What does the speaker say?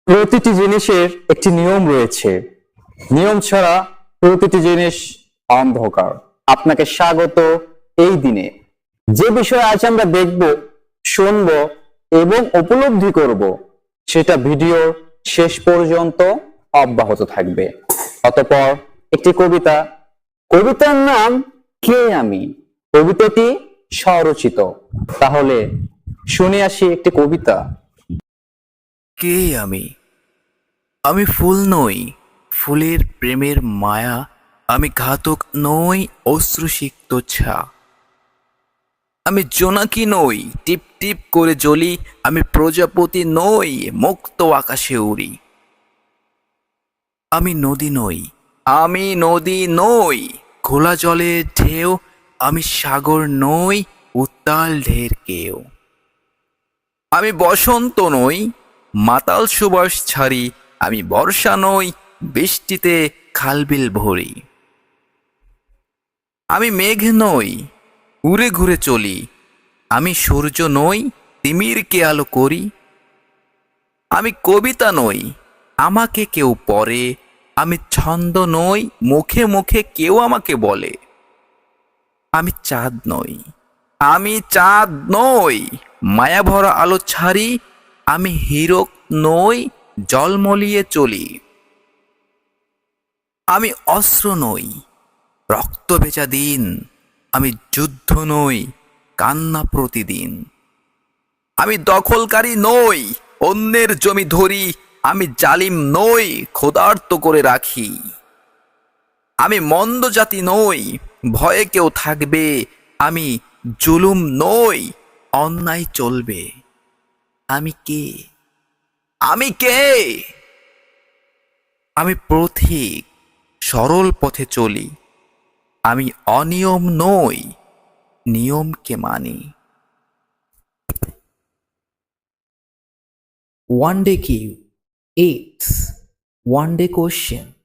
প্রতিটি জিনিসের একটি নিয়ম রয়েছে। নিয়ম ছাড়া প্রতিটি জিনিস অন্ধকার। আপনাকে স্বাগত এই দিনে। যে বিষয় আজ আমরা দেখব, শুনব এবং উপলব্ধি করব, সেটা ভিডিও শেষ পর্যন্ত অব্যাহত থাকবে। অতঃপর একটি কবিতা। কবিতার নাম কে আমি। কবিতাটি স্বরচিত। তাহলে শুনে আসি একটি কবিতা। কে আমি? আমি ফুল নই, ফুলের প্রেমের মায়া। আমি ঘাতক নই, অশ্রুসিক্ত ছা। আমি জোনাকি নই, টিপ টিপ করে জ্বলি। আমি প্রজাপতি নই, মুক্ত আকাশে উড়ি। আমি নদী নই, আমি নদী নই, খোলা জলের ঢেউ। আমি সাগর নই, উত্তাল ঢের কেউ। আমি বসন্ত নই, মাতাল সুবাস ছাড়ি। আমি বর্ষা নই, বৃষ্টিতে খালবিল ভরি। আমি মেঘ নই, উড়ে ঘুরে চলি। আমি সূর্য নই, তিমিরকে আলো করি। আমি কবিতা নই, আমাকে কেউ পড়ে। আমি ছন্দ নই, মুখে মুখে কেউ আমাকে বলে। আমি চাঁদ নই, আমি চাঁদ নই, মায়া ভরা আলো ছাড়ি। আমি হীরক নই, জলমলিয়ে চলি। আমি অস্ত্র নই, রক্ত ভেজা দিন। আমি যুদ্ধ নই, কান্না প্রতিদিন। আমি দখলকারী নই, অন্যের জমি ধরি। আমি জালিম নই, ক্ষুধার্ত করে রাখি। আমি মন্দ জাতি নই, ভয়ে কেউ থাকবে। আমি জুলুম নই, অন্যায় চলবে। আমি কে? আমি কে? আমি পথিক, সরল পথে চলি। আমি অনিয়ম নই, নিয়মকে মানি। One day Q. 8th. One day question.